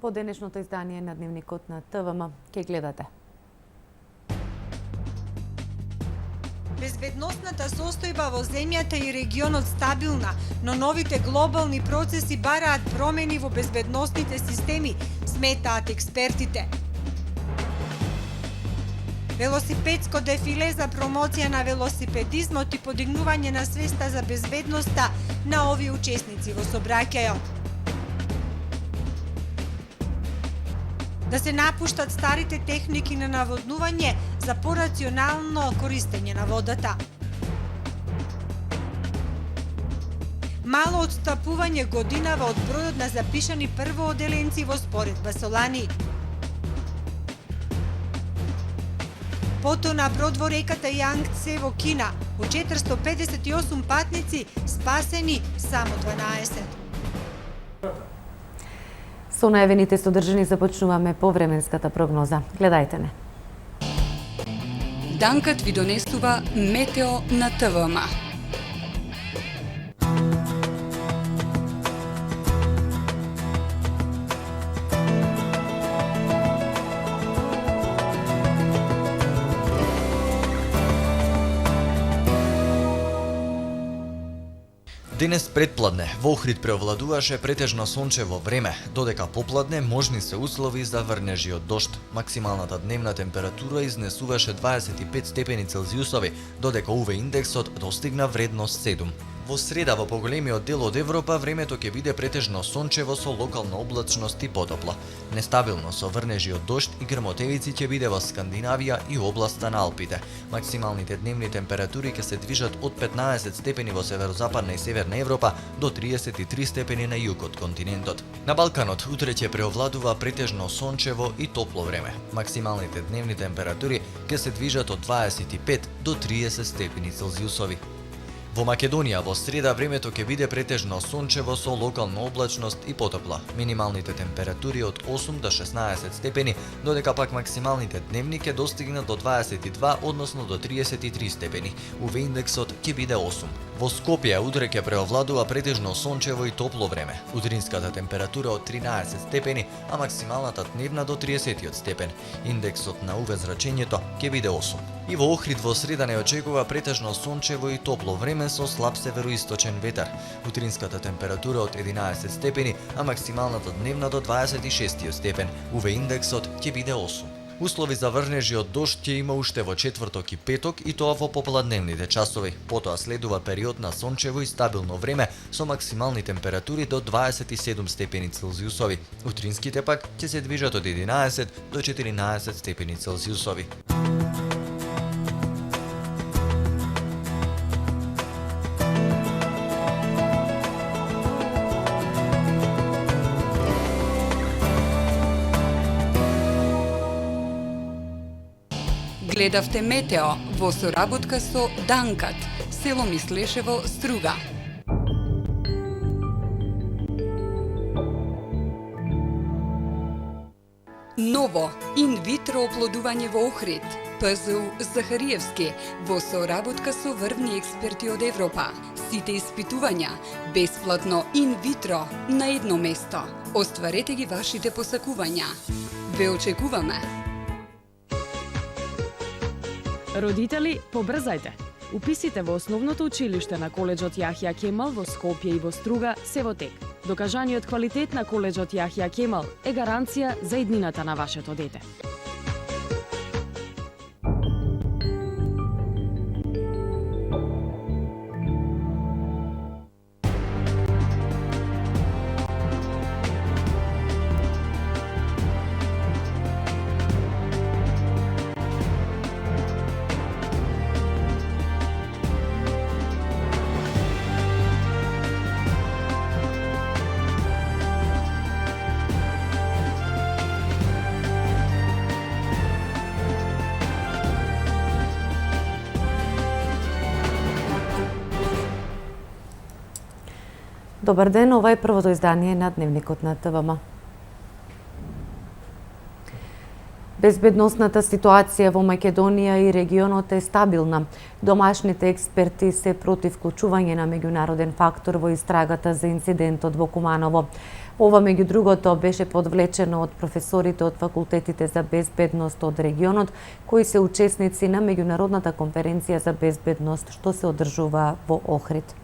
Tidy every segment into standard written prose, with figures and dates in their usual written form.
По денешното издание на Дневникот на ТВМ ке гледате. Безбедносната состојба во земјата и регионот стабилна, но новите глобални процеси бараат промени во безбедносните системи, сметаат експертите. Велосипедско дефиле за промоција на велосипедизмот и подигнување на свеста за безбедноста на овие учесници во сообраќајот. Да се напуштат старите техники на наводнување за порационално користење на водата. Мало отстапување годинава од бројот на запишани првооделенци во споредба со лани. Потоа на брод во реката Јангце во Кина, од 458 патници спасени само 12. Со најавените содржини започнуваме повременската прогноза. Гледајте не. Данкат ви донесува Метео на ТВМ. Денес предпладне во Охрид преовладуваше претежно сончево време, додека попладне можни се услови за врнежи од дожд. Максималната дневна температура изнесуваше 25 степени Целзиусови, додека УВ индексот достигна вредност 7. Во среда во поголемиот дел од Европа времето ќе биде претежно сончево со локална облачност и потопло. Нестабилно со врнежи од дожд и грмотевици ќе биде во Скандинавија и областа на Алпите. Максималните дневни температури ќе се движат од 15 степени во северозападна и северна Европа до 33 степени на југ од континентот. На Балканот утре ќе преовладува претежно сончево и топло време. Максималните дневни температури ќе се движат од 25 до 30 степени Целзиусови. Во Македонија во среда времето ќе биде претежно сончево со локална облачност и потопло. Минималните температури од 8 до 16 степени, додека пак максималните дневни ќе достигнат до 22, односно до 33 степени. УВ индексот ќе биде 8. Во Скопје утре ќе преовладува претежно сончево и топло време. Утринската температура од 13 степени, а максималната дневна до 30 степен. Индексот на УВ зрачењето ќе биде 8. И во Охрид во среда не очекува претежно сончево и топло време со слаб североисточен ветар. Утринската температура од 11 степени, а максималната дневна до 26 степен. УВ индексот ќе биде 8. Услови за врнежи од дожд ќе има уште во четврток и петок и тоа во попладневните часови. Потоа следува период на сончево и стабилно време со максимални температури до 27 степени Целзиусови. Утринските пак ќе се движат од 11 до 14 степени Целзиусови. Гледавте Метео во соработка со Данкат, село Мислешево, Струга. Ново инвитро оплодување во Охрид. ПЗУ Захариевски во соработка со врвни експерти од Европа. Сите испитувања бесплатно инвитро на едно место. Остварете ги вашите посакувања. Ве очекуваме. Родители, побрзајте! Уписите во основното училиште на коледжот Јахја Кемал во Скопје и во Струга се во тек. Докажаниот квалитет на коледжот Јахја Кемал е гаранција за иднината на вашето дете. Добар ден, ова е првото издание на Дневникот на ТВМ. Безбедносната ситуација во Македонија и регионот е стабилна. Домашните експерти се против вклучување на меѓународен фактор во истрагата за инцидентот во Куманово. Ова, меѓу другото, беше подвлечено од професорите од факултетите за безбедност од регионот, кои се учесници на меѓународната конференција за безбедност што се одржува во Охрид.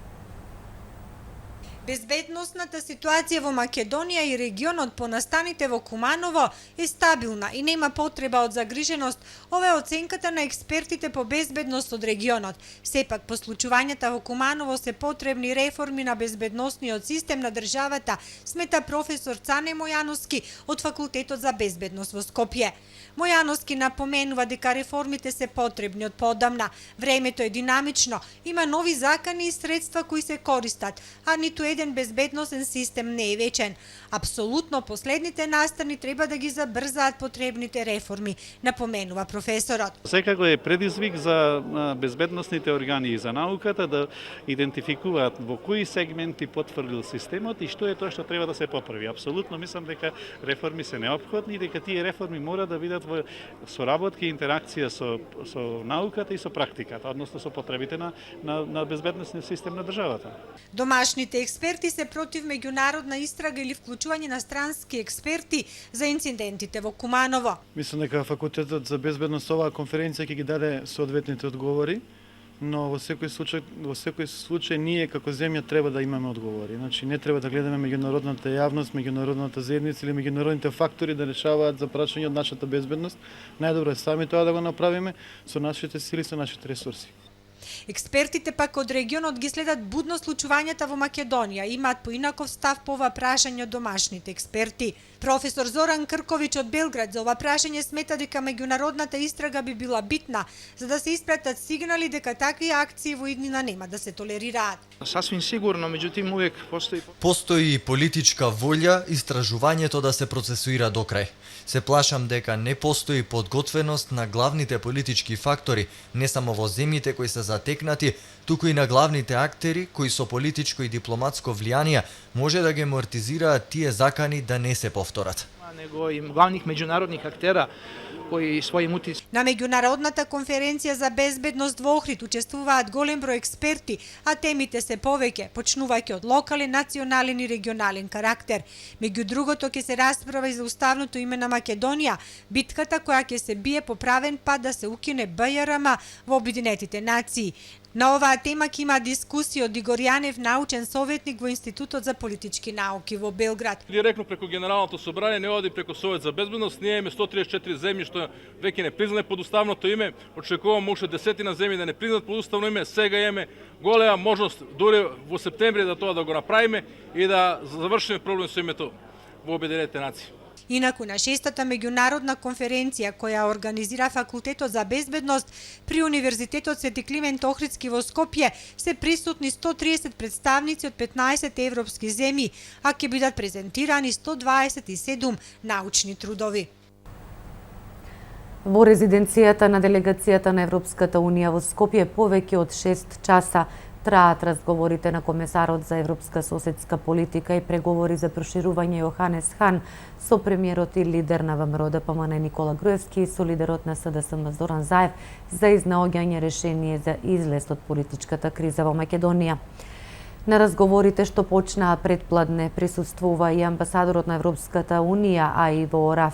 Безбедносната ситуација во Македонија и регионот по настаните во Куманово е стабилна и нема потреба од загриженост. Ова е оценката на експертите по безбедност од регионот. Сепак, по случувањата во Куманово се потребни реформи на безбедносниот систем на државата, смета професор Цане Мојановски од Факултетот за безбедност во Скопје. Мојановски напоменува дека реформите се потребни од подамна. Времето е динамично, има нови закани и средства кои се користат, а ниту еден безбедносен систем не е вечен. Апсолутно последните настани треба да ги забрзаат потребните реформи, напоменува професорот. Секако е предизвик за безбедносните органи и за науката да идентификуваат во кои сегменти потврдил системот и што е тоа што треба да се поправи. Апсолутно мислам дека реформи се неопходни и дека тие реформи мора да бидат во соработка и интеракција со науката и со практиката, односно со потребите на безбедносниот систем на државата. Домашните експерти се против меѓународна истрага или вклучување на странски експерти за инцидентите во Куманово. Мислам дека Факултетот за безбедност оваа конференција ќе ги даде соодветните одговори, но во секој случај ние како земја треба да имаме одговори. Значи не треба да гледаме меѓународната јавност, меѓународната заедница или меѓународните фактори да решаваат за прашање од нашата безбедност. Најдобро е сами тоа да го направиме со нашите сили, со нашите ресурси. Експертите пак од регионот ги следат будно случувањата во Македонија и имаат поинаков став по ова прашање од домашните експерти. Професор Зоран Крковиќ од Белград за ова прашање смета дека меѓународната истрага би била битна за да се испратат сигнали дека такви акции во иднина нема да се толерираат. Сасвим сигурно, меѓутоа увек Постои и политичка волја истражувањето да се процесуира до крај. Се плашам дека не постои подготвеност на главните политички фактори, не само во земјите кои се затекнати, туку и на главните актери кои со политичко и дипломатско влијание може да ги амортизираат тие закани да не се повторат. Него и главних меѓународних актера кои својим утис. На меѓународната конференција за безбедност во Охрид учествуваат голем број експерти, а темите се повеќе, почнувајќи од локален, национален и регионален карактер. Меѓу другото ќе се расправа и за уставното име на Македонија, битката која ќе се бие по правен пат да се укине БЈРМ во Обединетите нации. На оваа тема ќе има дискусија од Игор Јанев, научен советник во Институтот за политички науки во Белград. Директно преку Генералното собрание, не оди преку Совет за безбедност, ние имаме 134 земји што веќе не признае под уставното име, очекуваме уште десетина земји да не признаат под уставно име, сега имаме голема можност дури во септември да тоа да го направиме и да завршиме проблем со името во Обединетите нации. Инаку на 6-та меѓународна конференција која организира Факултетот за безбедност при Универзитетот Свети Климент Охридски во Скопје се присутни 130 представници од 15 европски земји, а ќе бидат презентирани 127 научни трудови. Во резиденцијата на делегацијата на Европската Унија во Скопје повеќе од 6 часа траат разговорите на комесарот за европска соседска политика и преговори за проширување Јоханес Хан со премиерот и лидер на ВМРО ДПМН Никола Груевски и со лидерот на СДСМ Зоран Заев за изнаоѓање решение за излез од политичката криза во Македонија. На разговорите што почнаа предпладне присуствува и амбасадорот на Европската Унија, а и во ОРАФ.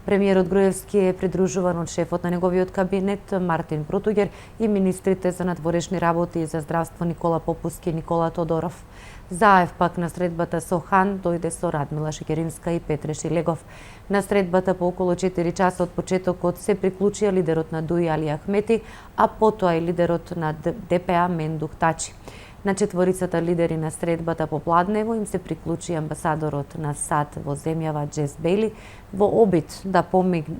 Премиерот Груевски е придружуван од шефот на неговиот кабинет Мартин Протугер и министрите за надворешни работи и за здравство Никола Попуски и Никола Тодоров. Заев пак на средбата со Хан дојде со Радмила Шекеринска и Петре Шилегов. На средбата по околу 4 часа од почетокот се приклучија лидерот на ДУИ Али Ахмети, а потоа и лидерот на ДПА Мендух Тачи. На четворицата лидери на средбата попладнево им се приклучи амбасадорот на САД во земјава Джес Бейли во обид да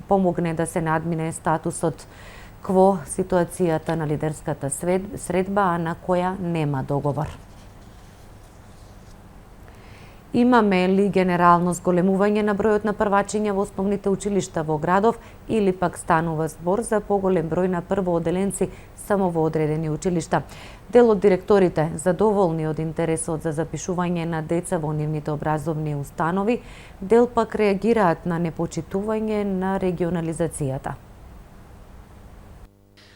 помогне да се надмине статусот кво ситуацијата на лидерската средба, а на која нема договор. Имаме ли генерално зголемување на бројот на првачиња во основните училишта во градов или пак станува збор за поголем број на првооделенци само во одредени училишта. Дел од директорите задоволни од интересот за запишување на деца во нивните образовни установи, дел пак реагираат на непочитување на регионализацијата.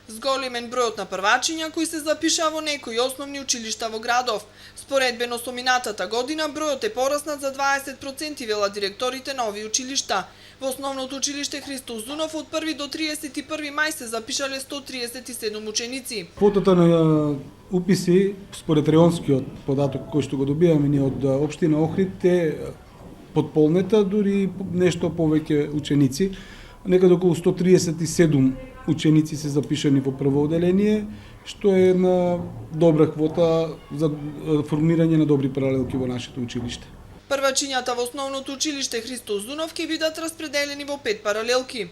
Зголемен бројот на првачиња кои се запишаа во некои основни училишта во градов. Споредбено со минатата година бројот е пораснат за 20%, велат директорите на овие училишта. Во основното училиште Христо Узунов од 1 до 31 мај се запишале 137 ученици. Квотата на уписи според реонскиот податок кој што го добиваме ние од општина Охрид е потполнета, дури нешто повеќе ученици. Некаде околу 137 ученици се запишани во прво оделение, што е една добра квота за формирање на добри паралелки во нашето училиште. Првачињата во основното училиште Христо Узунов ќе бидат распределени во 5 паралелки.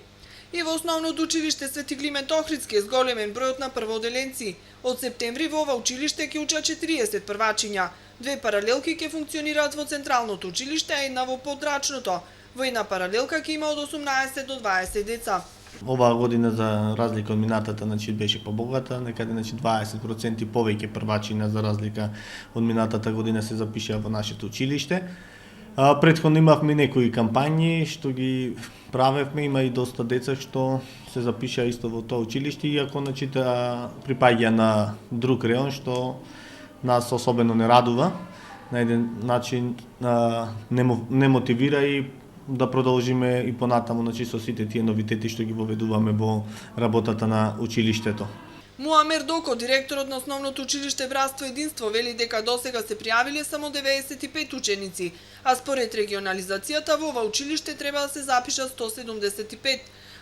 И во основното училиште Свети Климент Охридски е зголемен бројот на прводеленци. Од септември во ова училиште ќе учат 40 првачиња. 2 паралелки ќе функционираат во централното училиште, а една во подрачното. Во една паралелка ќе има од 18 до 20 деца. Оваа година, за разлика од минатата, беше побогата, некаде 20% повеќе првачиња за разлика од минатата година се запишаа во нашето училиште. Претходно имавме некои кампањи што ги правевме, има и доста деца што се запишаа исто во тоа училиште, иако припаѓа на друг реон што нас особено не радува, на еден начин не мотивира и да продолжиме и понатаму со сите тие новитети што ги воведуваме во работата на училиштето. Муамер Доко, директорот на основното училиште Братство Единство, вели дека досега се пријавиле само 95 ученици, а според регионализацијата во ова училиште треба да се запишат 175.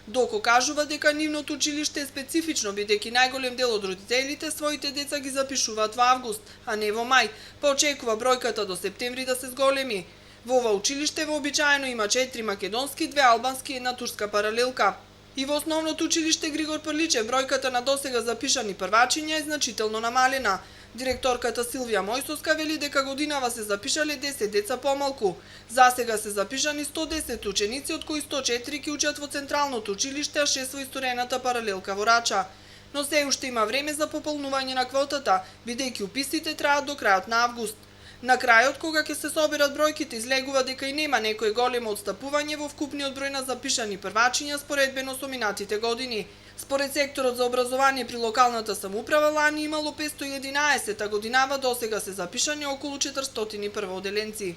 Доко кажува дека нивното училиште е специфично, бидејќи најголем дел од родителите своите деца ги запишуваат во август, а не во мај, па очекува бројката до септември да се зголеми. Во ова училиште вообичаено има 4 македонски, 2 албански и една турска паралелка. И во основното училиште Григор Прличев бројката на досега запишани првачиња е значително намалена. Директорката Силвија Мојсовска вели дека годинава се запишале 10 деца помалку. Засега се запишани 110 ученици, од кои 104 ќе учат во централното училиште, а 6 во историјаната паралелка во Рача. Но се уште има време за пополнување на квотата, бидејќи уписите траат до крајот на август. На крајот, кога ќе се соберат бројките, излегува дека и нема некое големо отстапување во вкупниот број на запишани првачиња споредбено со минатите години. Според секторот за образование при локалната самоуправа лани имало 511, а годинава досега се запишани околу 400 прводеленци.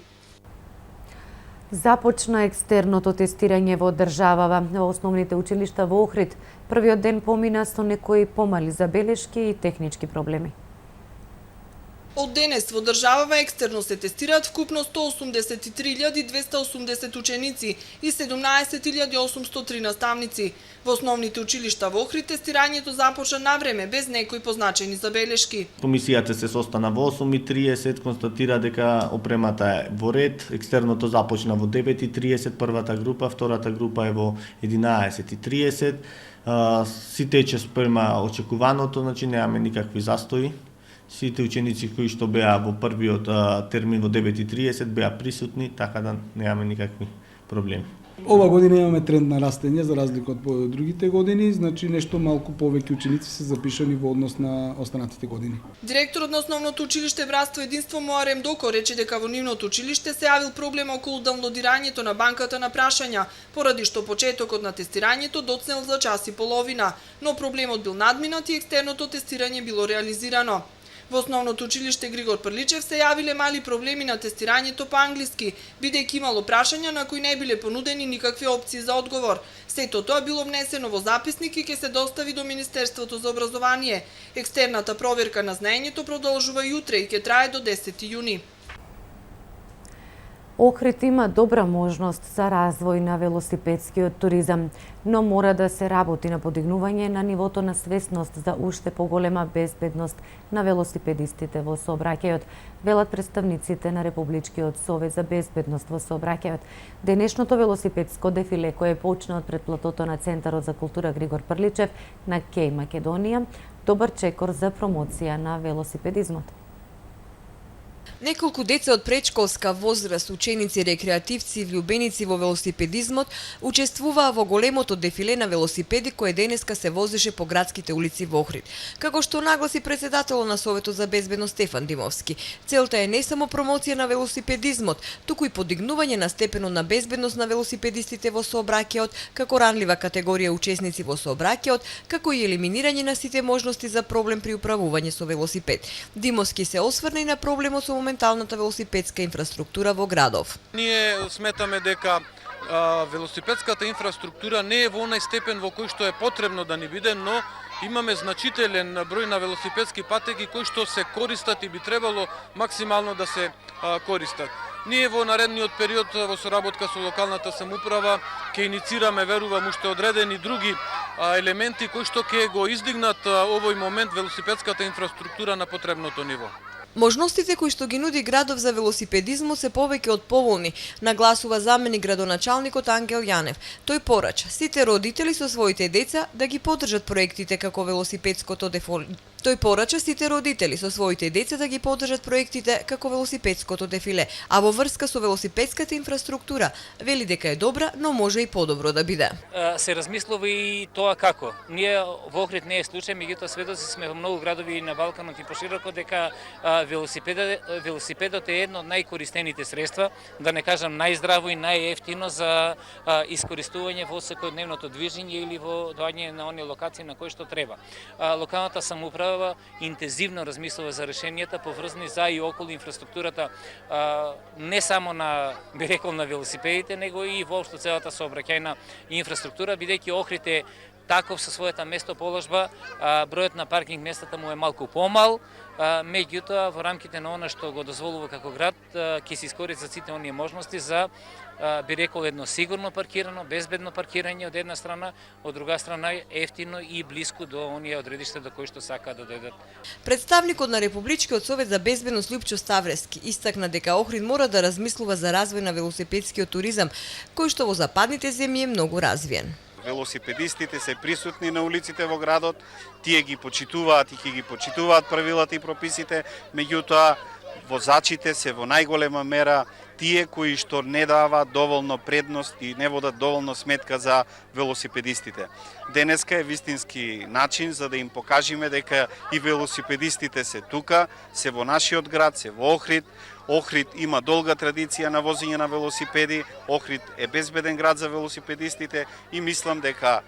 Започна екстерното тестирање во државава во основните училишта во Охрид. Првиот ден помина со некои помали забелешки и технички проблеми. Од денес во државава екстерно се тестираат вкупно 183.280 ученици и 17.803 наставници. Во основните училишта во Охрид тестирањето започна на време без некои позначени забелешки. Комисијата се состана во 8:30, констатира дека опремата е во ред, екстерното започна во 9:30, првата група, втората група е во 11:30. Си тече спрема очекуваното, значи немаме никакви застои. Сите ученици кои што беа во првиот термин во 9:30 беа присутни, така да немаме никакви проблеми. Ова година имаме тренд на растење за разлика од другите години, значи нешто малку повеќе ученици се запишани во однос на останатите години. Директорот на основното училиште Братство Единство Муарем Доко рече дека во нивното училиште се јавил проблем околу даунлодирањето на банката на прашања, поради што почетокот на тестирањето доцнел за час и половина, но проблемот бил надминат и екстерното тестирање било реализирано. Во основното училиште Григор Прличев се јавиле мали проблеми на тестирањето по англиски, бидејќи имало прашања на кои не биле понудени никакви опции за одговор. Сето тоа било внесено во записник и ќе се достави до Министерството за образование. Екстерната проверка на знаењето продолжува и утре и ќе трае до 10 јуни. Охрид има добра можност за развој на велосипедскиот туризам, но мора да се работи на подигнување на нивото на свесност за уште поголема безбедност на велосипедистите во сообраќајот, велат представниците на Републичкиот совет за безбедност во сообраќајот. Денешното велосипедско дефиле кое почна од претплатото на Центарот за култура Григор Прличев на Кеј Македонија, добар чекор за промоција на велосипедизмот. Неколку деца од предшколска возраст, ученици, рекреативци и влюбеници во велосипедизмот учествуваа во големото дефиле на велосипеди кое денеска се возеше по градските улици во Охрид. Како што нагласи претседателот на Советот за безбедност Стефан Димовски, целта е не само промоција на велосипедизмот, туку и подигнување на степенот на безбедност на велосипедистите во сообраќајот, како ранлива категорија учесници во сообраќајот, како и елиминирање на сите можности за проблем при управување со велосипед. Димовски се осврна и на проблемот со моменталната велосипедска инфраструктура во градов. Ние сметаме дека велосипедската инфраструктура не е во онај степен во кој што е потребно да ни биде, но имаме значителен број на велосипедски патеки кои што се користат и би требало максимално да се користат. Ние во наредниот период во соработка со локалната самоуправа ќе иницираме, верувам, уште одредени други елементи кои што ќе го издигнат овој момент велосипедската инфраструктура на потребното ниво. Можностите кои што ги нуди градов за велосипедизмот се повеќе од поволни, нагласува заменик градоначалникот Ангел Јанев. Тој порача сите родители со своите деца да ги поддржат проектите како велосипедското дефиле. А во врска со велосипедската инфраструктура вели дека е добра, но може и подобро да биде. Се размислува и тоа како. Ние во Охрид не е случај, меѓутоа сведоци сме во многу градови на Балканот и пошироко дека велосипедот е едно од најкористените средства, да не кажам најздраво и најевтино за искористување во секојдневното движење или во доаѓање на оние локации на кои што треба. Локалната самоуправа интензивно размислува за решенијата поврзани за и околу инфраструктурата, не само на, би рекол, на велосипедите, него и воопшто целата сообраќајна инфраструктура, бидејќи Охрид е таков со својата местоположба, бројот на паркинг местата му е малку помал, меѓутоа во рамките на она што го дозволува како град ќе се искористат сите оние можности за, би рекол, едно сигурно паркирано, безбедно паркирање од една страна, од друга страна ефтино и блиску до оние одредишта до кои што сакаат да дојдат. Представникот на Републичкиот совет за безбедност Лјупчо Ставрески истакна дека Охрид мора да размислува за развој на велосипедскиот туризам, кој што во западните земји е многу развиен. Велосипедистите се присутни на улиците во градот, тие ги почитуваат и ќе ги почитуваат правилата и прописите, меѓутоа возачите се во најголема мера тие кои што не даваат доволно предност и не водат доволно сметка за велосипедистите. Денеска е вистински начин за да им покажеме дека и велосипедистите се тука, се во нашиот град, се во Охрид. Охрид има долга традиција на возење на велосипеди, Охрид е безбеден град за велосипедистите и мислам дека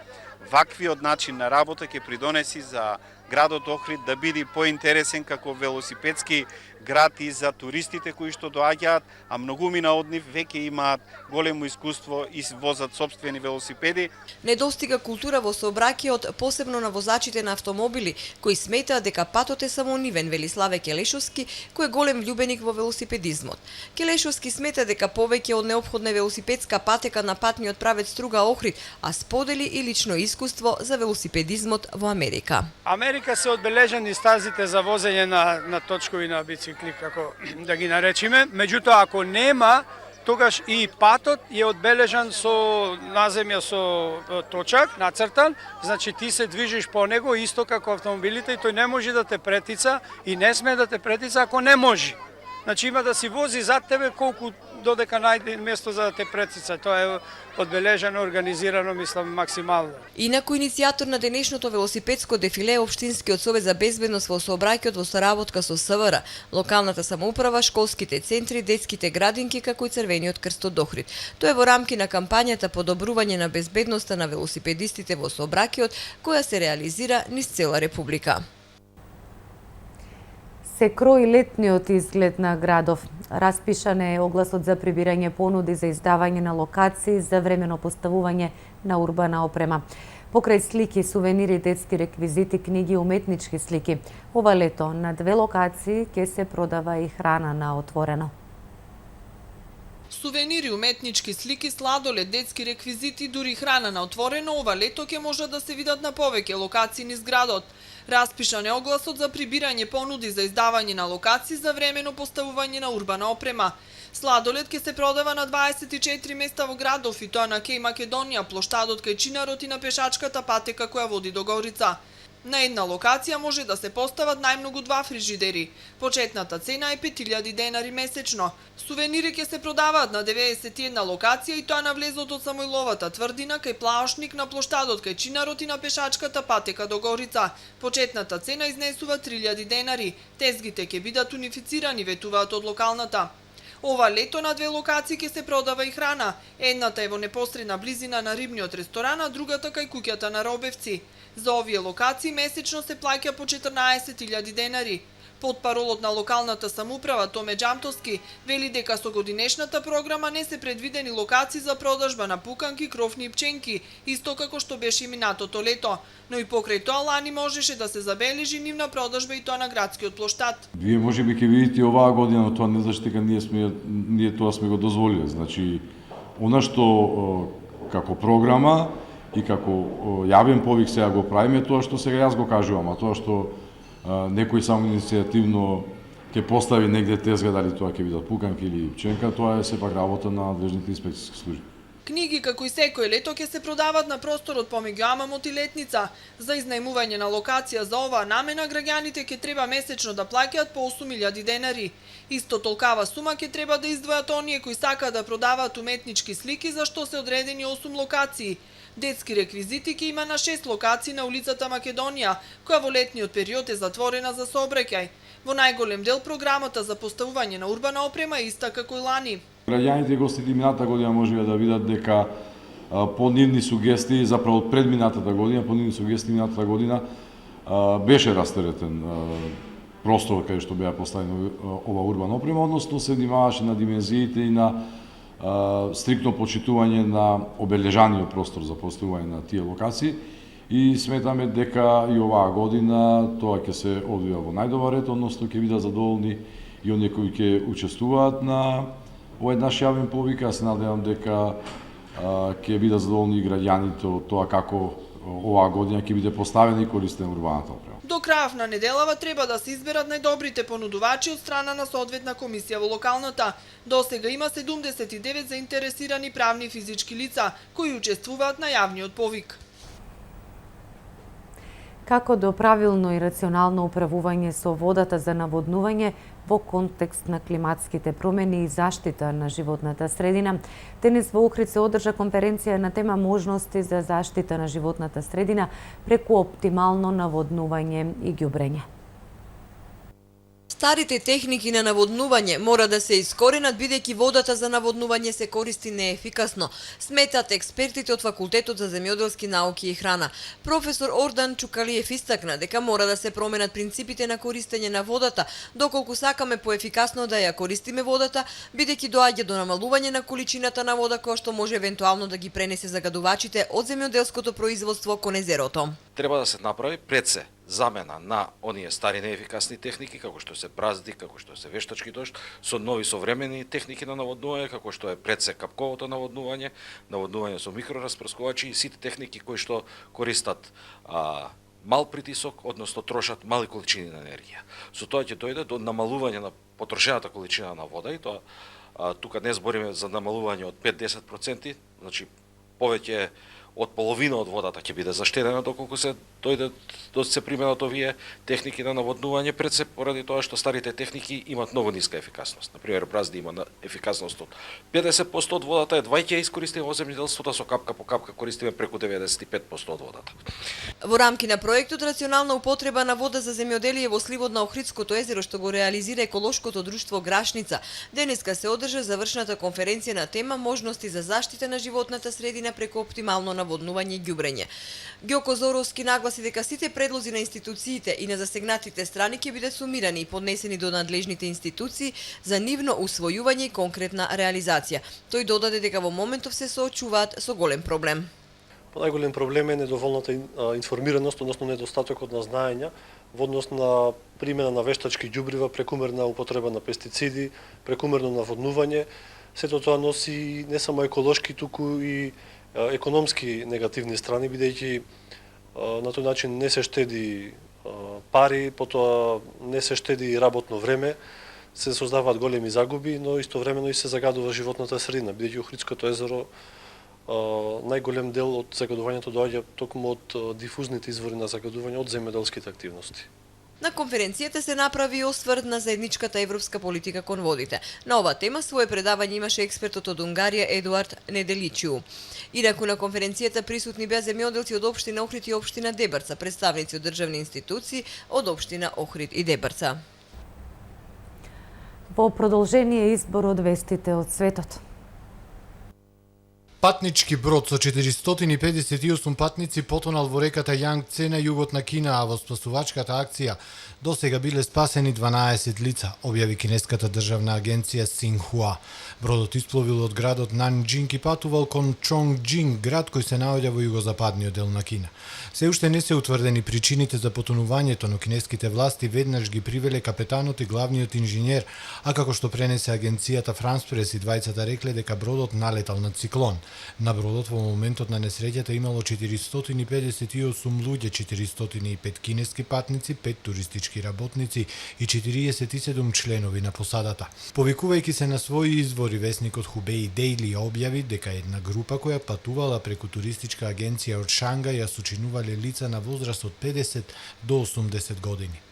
ваквиот начин на работа ќе придонеси за градот Охрид да биде поинтересен како велосипедски град и за туристите кои што доаѓаат, а многумина од нив веќе имаат големо искуство и возат сопствени велосипеди. Недостига култура во сообраќајот, посебно на возачите на автомобили, кои сметаат дека патот е само нивен, вели Славе Келешовски, кој е голем љубеник во велосипедизмот. Келешовски смета дека повеќе од неопходна велосипедска патека на патниот правец Струга Охрид, а сподели и лично искуство за велосипедизмот во Америка. Америка се одбележени стазите за возење на точкови на бицикли, како да ги наречиме. Меѓутоа, ако нема, тогаш и патот е одбележан со наземја со точак, нацртан, значи ти се движиш по него исто како автомобилите и тој не може да те претица и не сме да те претица ако не може. Значи има да си вози зад тебе колку додека најде место за да те претица. Тоа е одбележано, организирано, мислам, максимално. Инаку иницијатор на денешното велосипедско дефиле е Општинскиот совет за безбедност во сообраќајот во соработка со СВР, локалната самоуправа, школските центри, детските градинки, како и Црвениот крст од Охрид. Тоа е во рамки на кампањата подобрување на безбедноста на велосипедистите во сообраќајот, која се реализира низ цела Република. Се крои летниот изглед на градов. Распишан е огласот за прибирање понуди за издавање на локации за времено поставување на урбана опрема. Покрај слики, сувенири, детски реквизити, книги и уметнички слики, ова лето на 2 локации ќе се продава и храна на отворено. Сувенири, уметнички слики, сладолед, детски реквизити, дури храна на отворено ова лето ќе можат да се видат на повеќе локации низ градот. Распишан е огласот за прибирање понуди за издавање на локации за времено поставување на урбана опрема. Сладолед ќе се продава на 24 места во градов и тоа на Кеј Македонија, плоштадот кај Чинарот и на пешачката патека која води до Горица. На една локација може да се постават најмногу 2 фрижидери. Почетната цена е 5000 денари месечно. Сувенири ќе се продаваат на 91 локација и тоа на влезот од Самойловата тврдина кај Плаошник, на плоштадот кај Чинарот и на пешачката патека до Горица. Почетната цена изнесува 3000 денари. Тезгите ќе бидат унифицирани, ветуваат од локалната. Ова лето на 2 локации ќе се продава и храна. Едната е во непосредна близина на рибниот ресторан, а другата кај куќата на Робевци. За овие локации месечно се плаќа по 14.000 денари. Потпаролот на локалната самоуправа Томе Џамтовски вели дека со годинешната програма не се предвидени локации за продажба на пуканки, крофни и пченки, исто како што беше и минатото лето. Но и покрај тоа лани можеше да се забележи нивна продажба и тоа на градскиот плоштад. Вие можеби ќе видите оваа година, но тоа не значи дека ние тоа сме го дозволиле. Значи, она што како програма и како јавен повик сега го правиме, тоа што сега јас го кажувам, а тоа што некој само иницијативно ќе постави негде тезга, дали тоа ќе бидат пуканки или пченка, тоа е сепак работа на надлежните инспекциски служби. Книги, како и секој лето, ќе се продават на просторот помеѓу Амамот и Летница. За изнајмување на локација за оваа намена, граѓаните ќе треба месечно да плаќаат по 8000 денари. Исто толкава сума ќе треба да издвојат оние кои сакаат да продаваат уметнички слики, за што се одредени 8 локации. Детски реквизити ќе има на 6 локации на улицата Македонија, која во летниот период е затворена за сообраќај. Во најголем дел програмата за поставување на урбана опрема е иста како и лани. Граѓаните и гостите минатата година можеја да видат дека по нивни сугестии, заправо од предминатата година, по нивни сугестии минатата година беше растеретен простор кај што беа поставени ова урбана опрема, односно се внимаваше на димензиите и на стриктно почитување на обележаниот простор за поставување на тие локации и сметаме дека и оваа година тоа ќе се одвива во најдобар ред, односно ќе бидат задоволни и оние кои ќе учествуваат на овој наш јавен повик. Аз се надевам дека ќе бидат задоволни и граѓаните од тоа како оваа година ќе биде поставена и користена урбаната опрема. До крајот на неделава треба да се изберат најдобрите понудувачи од страна на соодветна комисија во локалната. До сега има 79 заинтересирани правни и физички лица кои учествуваат на јавниот повик. Како до правилно и рационално управување со водата за наводнување во контекст на климатските промени и заштита на животната средина. Денес во Охрид се одржа конференција на тема можности за заштита на животната средина преку оптимално наводнување и ѓубрење. Старите техники на наводнување мора да се искоренат бидејќи водата за наводнување се користи неефикасно, сметат експертите од Факултетот за земјоделски науки и храна. Професор Ордан Чукалиев истакна дека мора да се променат принципите на користење на водата, доколку сакаме поефикасно да ја користиме водата, бидејќи доаѓа до намалување на количината на вода која што може евентуално да ги пренесе загадувачите од земјоделското производство кон езерото. Треба да се направи пред се замена на оние стари неефикасни техники, како што се бразди, како што се вештачки дожд, со нови современи техники на наводнување, како што е пред се капковото наводнување, наводнување со микрораспрскувачи и сите техники кои што користат мал притисок, односно трошат мали количини на енергија. Со тоа ќе дојде до намалување на потрошената количина на вода и тоа тука не збориме за намалување од 5-10%, значи повеќе од половина од водата ќе биде заштедена доколку се дојде до се применат овие техники на наводнување, пред се поради тоа што старите техники имаат многу ниска ефикасност. Например, бразди има ефикасност од 50% од водата, едва ќе искористиме во земјоделството, со капка по капка користиме преку 95% од водата. Во рамки на проектот Рационална употреба на вода за земјоделие во сливот на Охридското езеро, што го реализира еколошкото друштво Грашница, денеска се одржа завршната конференција на тема можности за заштита на животната средина преку оптимално наводнување и ѓубрење. Ѓоко Зоровски нагласи дека сите предлози на институциите и на засегнатите страни ќе бидат сумирани и поднесени до надлежните институции за нивно усвојување и конкретна реализација. Тој додаде дека во моментов се соочуваат со голем проблем. Најголем проблем е недоволната информираност, односно недостатокот на знаења во однос на примена на вештачки ѓубрива, прекумерна употреба на пестициди, прекумерно наводнување. Сето тоа носи не само еколошки, туку и економски негативни страни, бидејќи на тој начин не се штеди пари, потоа не се штеди работно време, се создаваат големи загуби, но истовремено и се загадува животната средина, бидејќи Охридското езеро најголем дел од загадувањето доаѓа токму од дифузните извори на загадување од земјоделските активности. На конференцијата се направи осврт на заедничката европска политика кон водите. На оваа тема свое предавање имаше експертот од Унгарија Едуард Неделичиу. Инаку на конференцијата присутни беа земјоделци од општина Охрид и општина Дебарца, представници од државни институции од општина Охрид и Дебарца. Во продолжение избор од вестите од светот. Патнички брод со 458 патници потонал во реката Јангце на југот на Кина, а во спасувачката акција досега биле спасени 12 лица, објави кинеската државна агенција Синхуа. Бродот испловил од градот Нанџинг и патувал кон Чонгџинг, град кој се наоѓа во југозападниот дел на Кина. Се уште не се утврдени причините за потонувањето, но кинеските власти веднаш ги привеле капетанот и главниот инженер, а како што пренесе агенцијата Франс Прес, и двајцата рекле дека бродот налетал на циклон. На бродот во моментот на несреќата имало 458 луѓе, 405 кинески патници, 5 туристички работници и 47 членови на посадата. Повикувајќи се на своји извори, весникот Хубеи Дејли објави дека една група која патувала преку туристичка агенција од Шангај ја сочинувале лица на возраст од 50 до 80 години.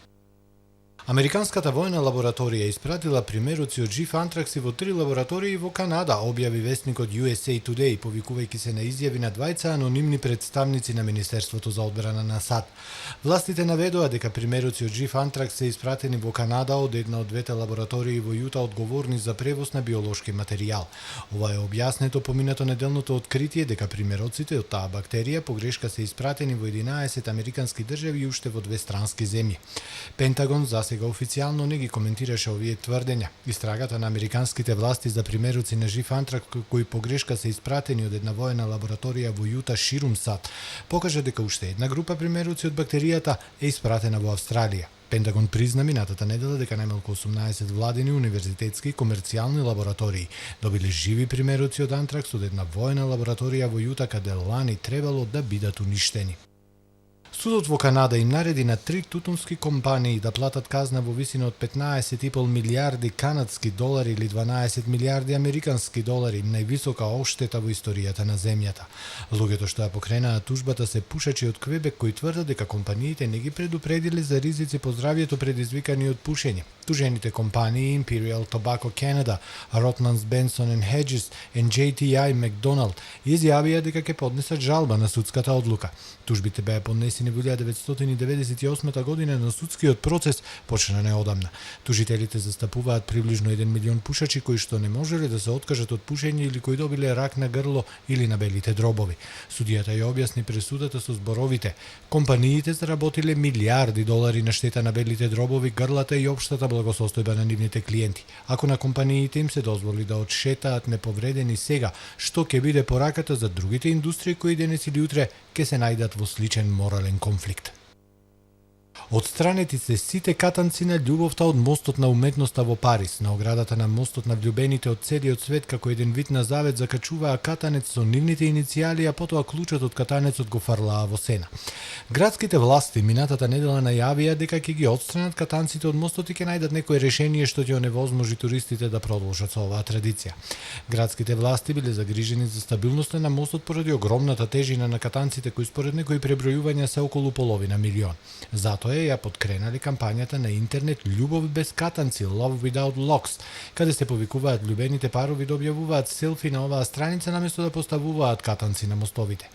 Американската војна лабораторија испратила примероци од жив антракси во 3 лаборатории во Канада, објави вестникот USA Today, повикувајќи се на изјави на двајца анонимни представници на Министерството за одбрана на САД. Властите наведоа дека примероци од жив антракс се испратени во Канада од една од двете лаборатории во Јута одговорни за превоз на биолошки материјал. Ова е објаснето поминато неделното откритие дека примероците од таа бактерија погрешка се испратени во 11 американски држави и уште во 2 странски земји. Пентагон засега официјално не ги коментираше овие тврдења. Истрагата на американските власти за примероци на жив антракс кои погрешка се испратени од една воена лабораторија во Јута ширум САД покажа дека уште една група примероци од бактеријата е испратена во Австралија. Пентагон призна минатата недела дека најмалку 18 владини, универзитетски и комерцијални лаборатории добиле живи примероци од антракс од една воена лабораторија во Јута каде лани требало да бидат уништени. Судот во Канада им нареди на 3 тутунски компании да платат казна во висина од 15,5 милиарди канадски долари или 12 милиарди американски долари, највисока одштета во историјата на земјата. Луѓето што ја покренаа тужбата се пушачи од Квебек кои тврдат дека компаниите не ги предупредиле за ризици по здравјето предизвикани од пушење. Тужените компании Imperial Tobacco Canada, Rothmans Benson & Hedges и JTI McDonald изјавија дека ќе поднесат жалба на судската одлука. Тужбите беа поднесени во 1998 година, но судскиот процес почна неодамна. Тужителите застапуваат приближно 1 милион пушачи кои што не можеле да се откажат од пушење или кои добиле рак на грло или на белите дробови. Судијата ја објасни пресудата со зборовите: компаниите заработиле милиарди долари на штета на белите дробови, грлата и општата благосостојба на нивните клиенти. Ако на компаниите им се дозволи да одшетаат неповредени сега, што ќе биде пораката за другите индустрии кои денес или утре ќе се најдат во сличен морален конфликт? Отстранети се сите катанци на љубовта од мостот на уметноста во Париз. На оградата на мостот на влюбените од целиот свет како еден вид на завет закачуваа катанец со нивните иницијали, а потоа клучот од катанецот го фрлаа во сена. Градските власти минатата недела најавија дека ќе ги отстранат катанците од мостот и ќе најдат некое решение што ќе оневозможи туристите да продолжат со оваа традиција. Градските власти биле загрижени за стабилноста на мостот поради огромната тежина на катанците кои според некои пребројувања се околу половина милион. Затоа ја подкренали кампањата на интернет Љубов без катанци, Love Without Locks, каде се повикуваат љубените парови да објавуваат селфи на оваа страница наместо да поставуваат катанци на мостовите.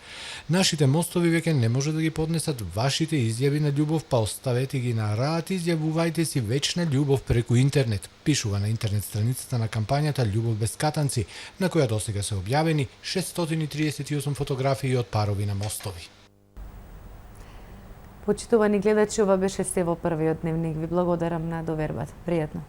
Нашите мостови веќе не може да ги поднесат вашите изјави на љубов, па оставете ги на раат, изјавувајте си вечна љубов преку интернет, пишува на интернет страницата на кампањата Љубов без катанци, на која досега се објавени 638 фотографии од парови на мостови. Почитувани гледачи, ова беше се во првиот дневник. Ви благодарам на довербата. Пријатно.